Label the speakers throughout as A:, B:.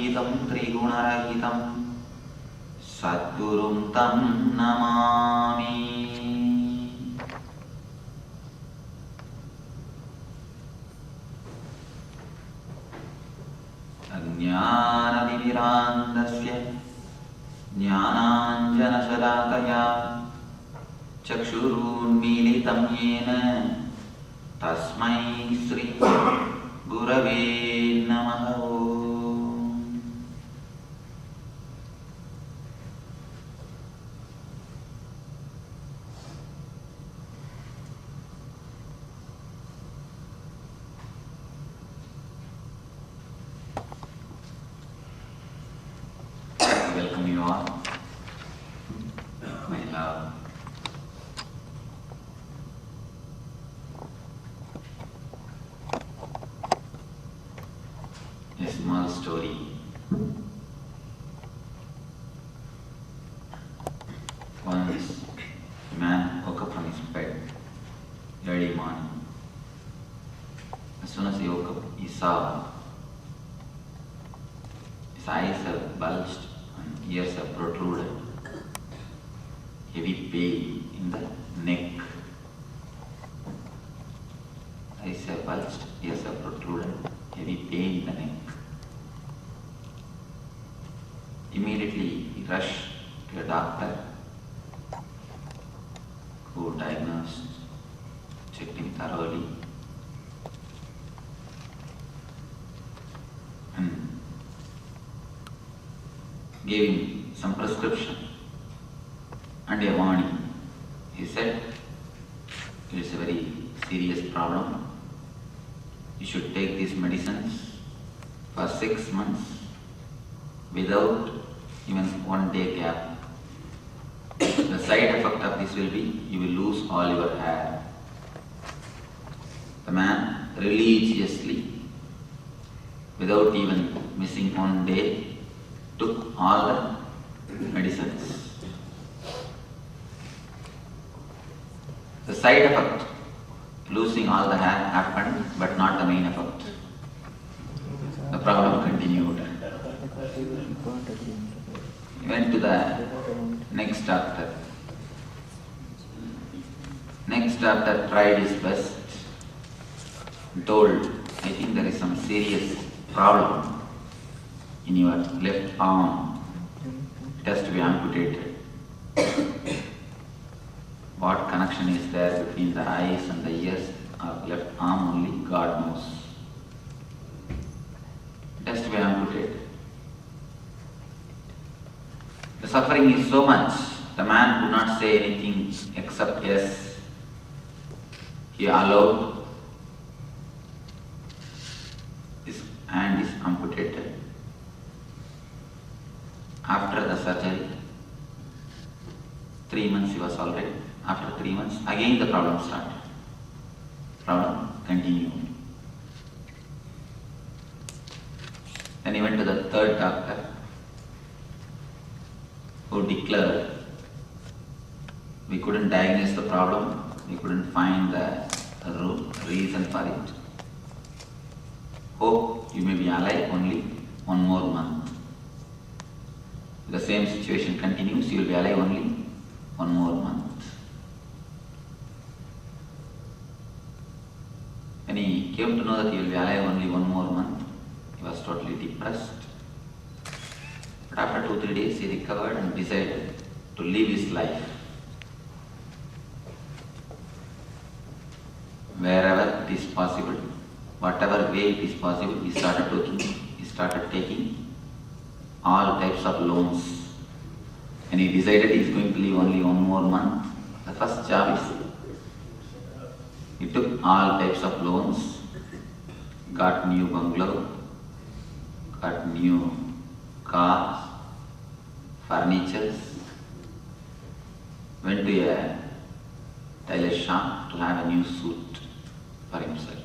A: Satvagurarahitam Triguణarahitam Sadgurum Tam Namami. Ajnanadivirandasya Jnananjanashalakaya Chakshurunmilitam yena Tasmai Sri Gurave Namaha. Welcome you all, my love. A small story. Once a man woke up from his bed early morning. As soon as he woke up, he saw his eyes have bulged and ears have protruded. Heavy pain in the neck. Eyes have bulged, ears have protruded. Heavy pain in the neck. Immediately he rushed to a doctor who diagnosed, checked him thoroughly, and gave him some prescription and a warning. He said, it is a very serious problem. You should take these medicines for 6 months without even 1 day gap. The side effect of this will be you will lose all your hair. The man religiously, without even missing 1 day, took all the medicines. The side effect, losing all the hair, happened, but not the main effect. The problem continued. He went to the next doctor. Next doctor tried his best and told, I think there is some serious problem in your left arm. It has to be amputated. What connection is there between the eyes and the ears or left arm only God knows. It has to be amputated. The suffering is so much, the man could not say anything except yes. He allowed his hand is amputated. After the surgery, 3 months he was alright. After 3 months, again the problem started. Problem continued. Then he went to the third doctor who declared we couldn't diagnose the problem, we couldn't find the reason for it. Hope you may be alive only 1 more month. If the same situation continues, you will be alive only 1 more month. When he came to know that he will be alive only 1 more month, he was totally depressed. But after 2-3 days, he recovered and decided to live his life. Wherever it is possible, whatever way it is possible, he started taking all types of loans. And he decided he is going to live only 1 more month. The first job is he took all types of loans, got new bungalow, got new cars, furnitures, went to a tailor shop to have a new suit for himself.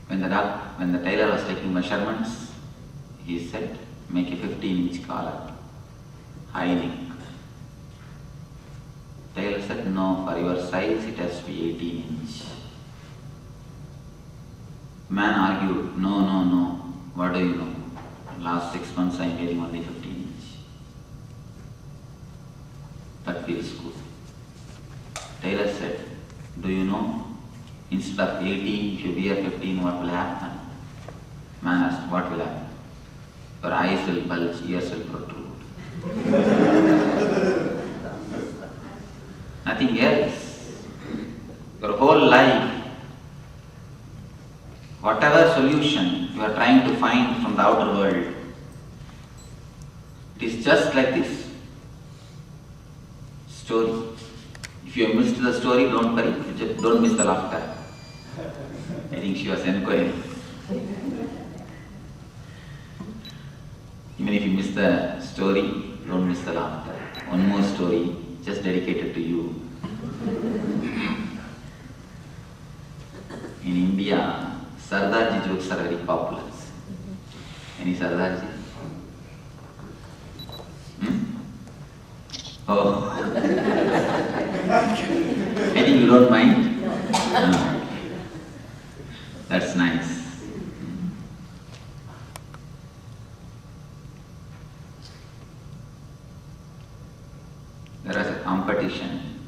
A: When the tailor was taking measurements, he said, make a 15-inch collar, high neck. Tailor said, no, for your size it has to be 18-inch. Man argued, no. What do you know? Last 6 months I am getting only 15 each. That feels good. Taylor said, do you know, instead of 18, if you wear 15, what will happen? Man asked, what will happen? Your eyes will bulge, ears will protrude. Nothing else. Your whole life, whatever solution you are trying to find from the outer world, it is just like this story. If you have missed the story, don't worry, don't miss the laughter. I think she was enquiring. Even if you miss the story, don't miss the laughter. One more story, just dedicated to you. In India, Sardarji jokes are very popular. Any Sardarji? Oh. I think you don't mind? No. That's nice. There is a competition.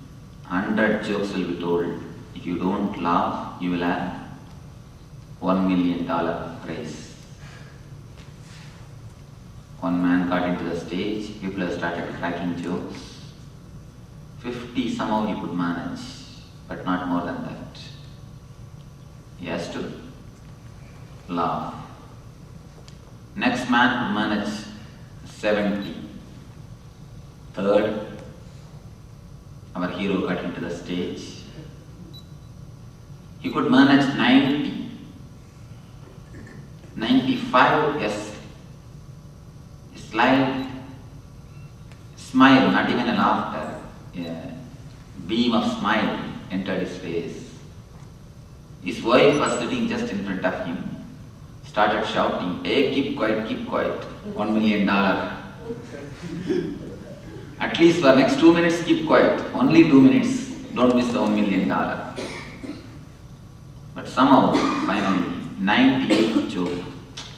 A: 100 jokes will be told. If you don't laugh, you will have $1 million prize. One man got into the stage, people have started cracking jokes. 50 somehow he could manage, but not more than that. He has to laugh. Next man could manage 70. Third, our hero got into the stage. He could manage 90. 95, yes. Smile, not even a laughter. Yeah. Beam of smile entered his face. His wife was sitting just in front of him, started shouting, hey, keep quiet, $1 million. At least for next 2 minutes, keep quiet. Only 2 minutes. Don't miss the $1 million. But somehow, finally, 98th joke,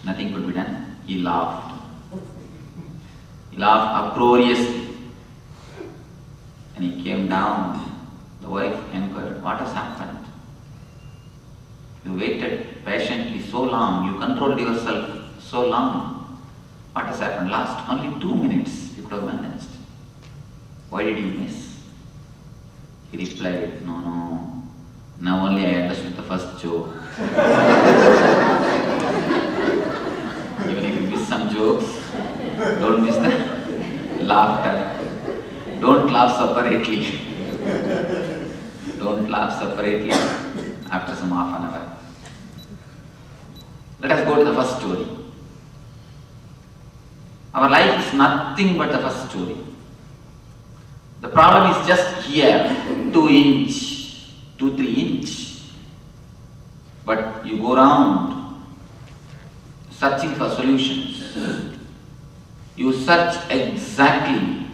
A: nothing could be done. He laughed. He laughed uproariously. And he came down. The wife inquired, what has happened? You waited patiently so long, you controlled yourself so long. What has happened? Last only 2 minutes you could have managed. Why did you miss? He replied, no. Now only I understood the first joke. Even if you miss some jokes, don't miss the laughter. Don't laugh separately. Don't laugh separately after some half an hour. Let us go to the first story. Our life is nothing but the first story. The problem is just here, 2 inch, 2-3 inch. But you go around searching for solutions. You search exactly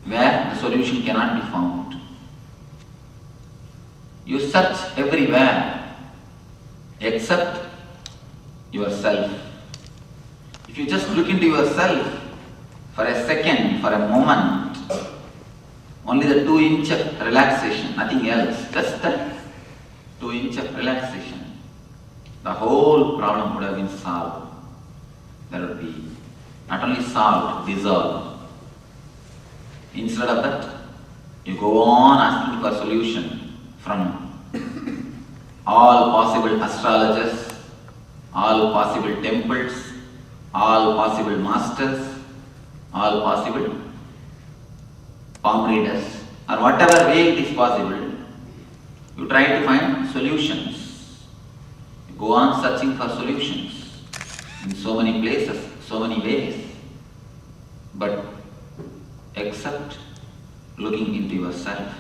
A: where the solution cannot be found. You search everywhere except yourself. If you just look into yourself for a second, for a moment, only the 2 inch of relaxation, nothing else, just the 2 inch of relaxation, the whole problem would have been solved. There would be not only solved, dissolved. Instead of that, you go on asking for solution from all possible astrologers, all possible temples, all possible masters, all possible palm readers, or whatever way it is possible, you try to find solutions. You go on searching for solutions in so many places, so many ways, but except looking into yourself.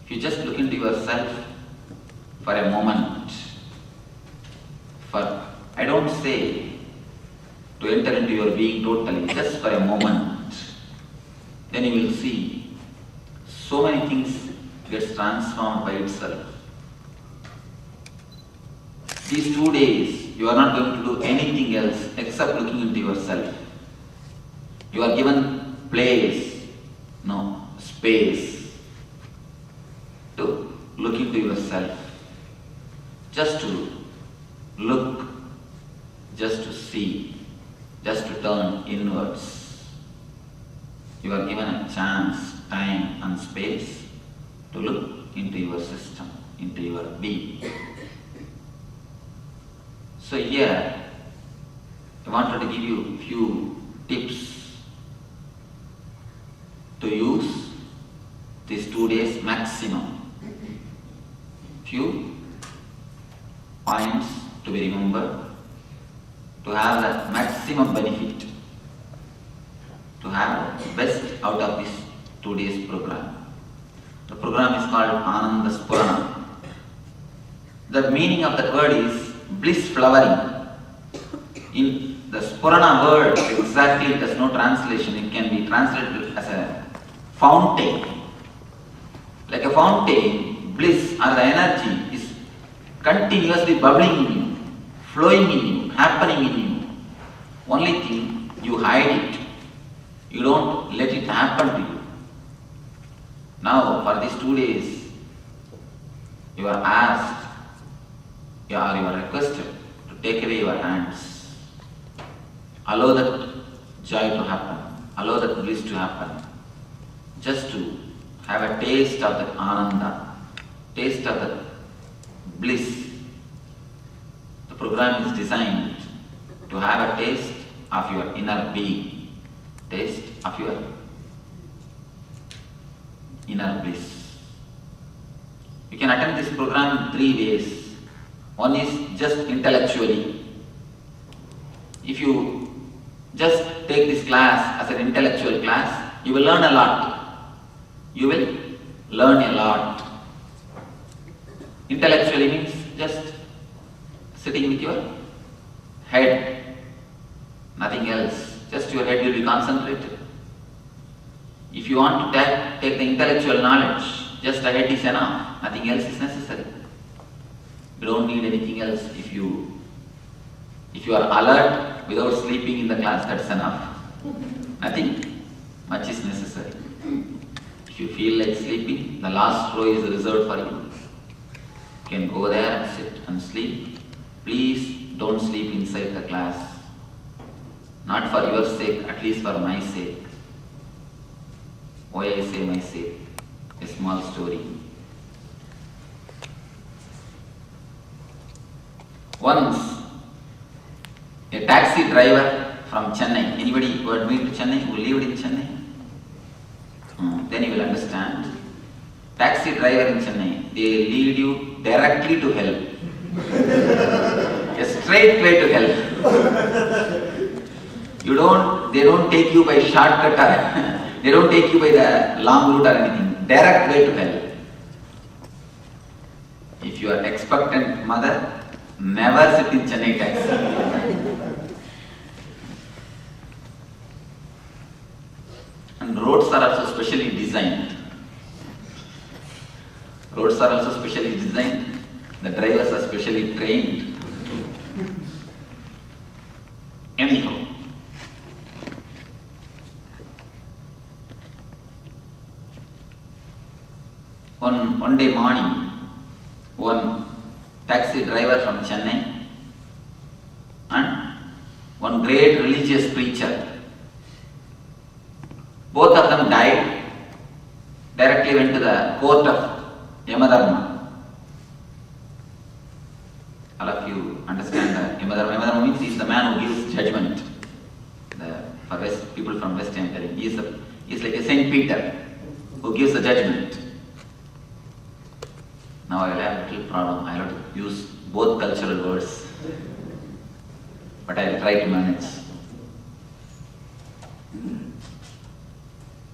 A: If you just look into yourself for a moment, I don't say to enter into your being totally, just for a moment, then you will see so many things gets transformed by itself. These 2 days, you are not going to do anything else except looking into yourself. You are given place, no, space to look into yourself. Just to look, just to see, just to turn inwards. You are given a chance, time and space to look into your system, into your being. So here, I wanted to give you a few tips to use these 2 days maximum. Few points to be remembered, to have the maximum benefit, to have the best out of this 2 days program. The program is called Ananda Spurana. The meaning of that word is bliss flowering. In the Spurana word, exactly there's no translation. It can be translated as a fountain. Like a fountain, bliss or the energy is continuously bubbling in you, flowing in you, happening in you. Only thing, you hide it. You don't let it happen to you. Now, for these 2 days, you are asked, you are requested to take away your hands. Allow that joy to happen. Allow that bliss to happen. Just to have a taste of that Ananda, taste of that bliss. The program is designed to have a taste of your inner being, taste of your inner bliss. You can attend this program in 3 ways. One is just intellectually. If you just take this class as an intellectual class, you will learn a lot. You will learn a lot. Intellectually means just sitting with your head, nothing else. Just your head will be concentrated. If you want to take the intellectual knowledge, just the head is enough. Nothing else is necessary. You don't need anything else. If you are alert without sleeping in the class, that's enough. Nothing much is necessary. If you feel like sleeping, the last row is reserved for you. You can go there and sit and sleep. Please don't sleep inside the class. Not for your sake, at least for my sake. Why I say my sake? A small story. Once, a taxi driver from Chennai, anybody who had been to Chennai, who lived in Chennai? Then you will understand. Taxi driver in Chennai, they lead you directly to hell. A straight way to hell. They don't take you by shortcut or they don't take you by the long route or anything. Direct way to hell. If you are expectant mother, never sit in Chennai taxi. And roads are also specially designed. Roads are also specially designed. The drivers are specially trained. Anyhow, one day morning, one taxi driver from Chennai and one great religious preacher, both of them died, directly went to the court of Yamadharma. All of you understand that Yamadharma. Yamadharma means he is the man who gives judgment. For people from West, I am telling, he is like a Saint Peter who gives the judgment. Now I will have a little problem. I have to use both cultural words, but I will try to manage.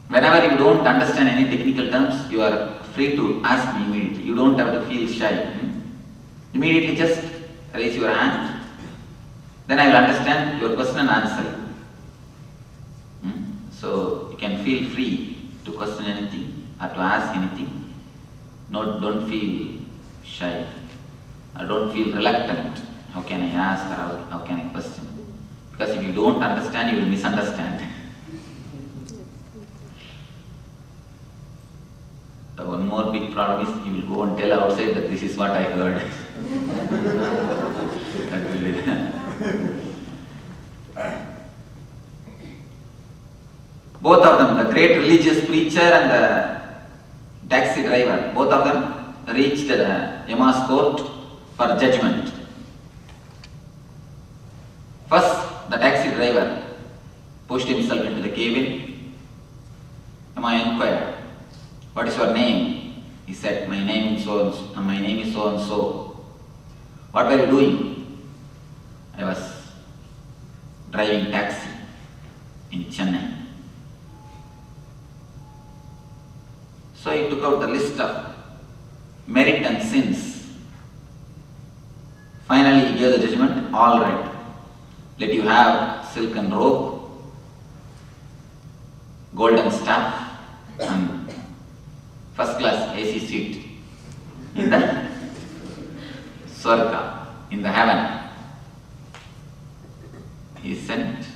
A: Whenever you don't understand any technical terms, you are free to ask me immediately. You don't have to feel shy. Immediately just raise your hand. Then I will understand your question and answer. So you can feel free to question anything or to ask anything. No, don't feel shy. I don't feel reluctant. How can I ask or how can I question? Because if you don't understand, you will misunderstand. The one more big problem is you will go and tell outside that this is what I heard. That will be both of them, the great religious preacher and the taxi driver, both of them reached Yama's court for judgment. First, the taxi driver pushed himself into the cabin. Yama inquired, "What is your name?" He said, my name is so and so. "What were you doing?" "I was driving taxi in Chennai." So he took out the list of merit and sins. Finally he gave the judgment, "All right, let you have silken robe, golden staff and first class AC seat in the Swarga, in the heaven." He sent.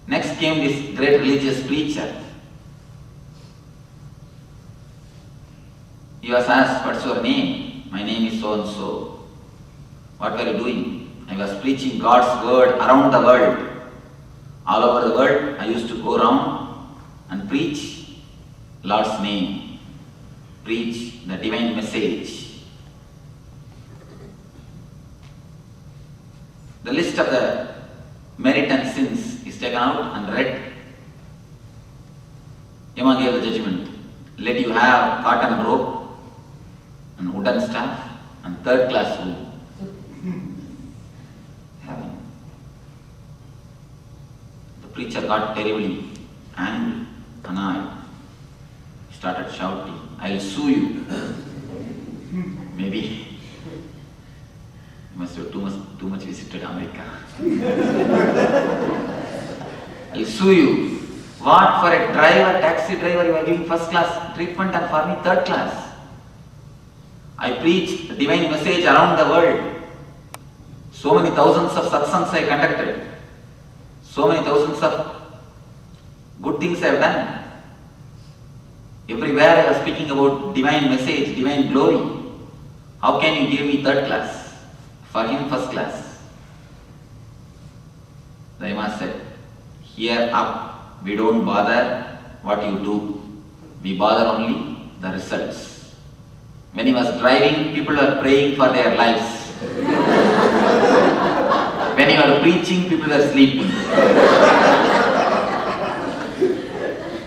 A: Next came this great religious preacher. He was asked, "What's your name?" "My name is so and so." "What were you doing?" "I was preaching God's word around the world. All over the world, I used to go around and preach Lord's name, preach the divine message." The list of the merit and sins is taken out and read. Yama gave the judgment. "Let you have cotton robe and wooden staff and third class room." The preacher got terribly angry, annoyed. He started shouting, "I'll sue you." Maybe you must have too much visited America. "I'll sue you. What, for a driver, taxi driver, you are giving first class treatment and for me third class? I preach the divine message around the world. So many thousands of satsangs I conducted. So many thousands of good things I have done. Everywhere I was speaking about divine message, divine glory. How can you give me third class? For him first class." The Yama said, "Here up, we don't bother what you do. We bother only the results." When he was driving, people were praying for their lives. When he was preaching, people were sleeping.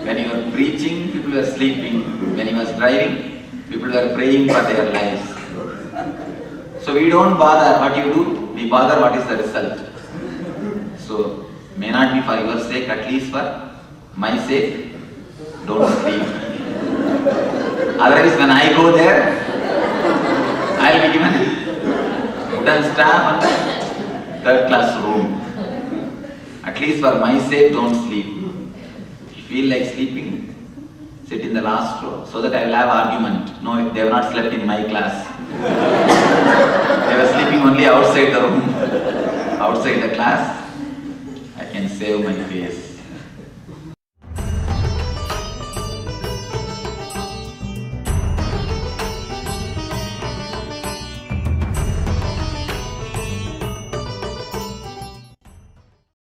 A: When he was preaching, people were sleeping. When he was driving, people were praying for their lives. So we don't bother what you do, we bother what is the result. So, may not be for your sake, at least for my sake, don't sleep. Otherwise, when I go there, I'll be given wooden staff and third class room. At least for my sake, don't sleep. If you feel like sleeping, sit in the last row so that I will have argument. No, they have not slept in my class. They were sleeping only outside the room, outside the class. I can save my face.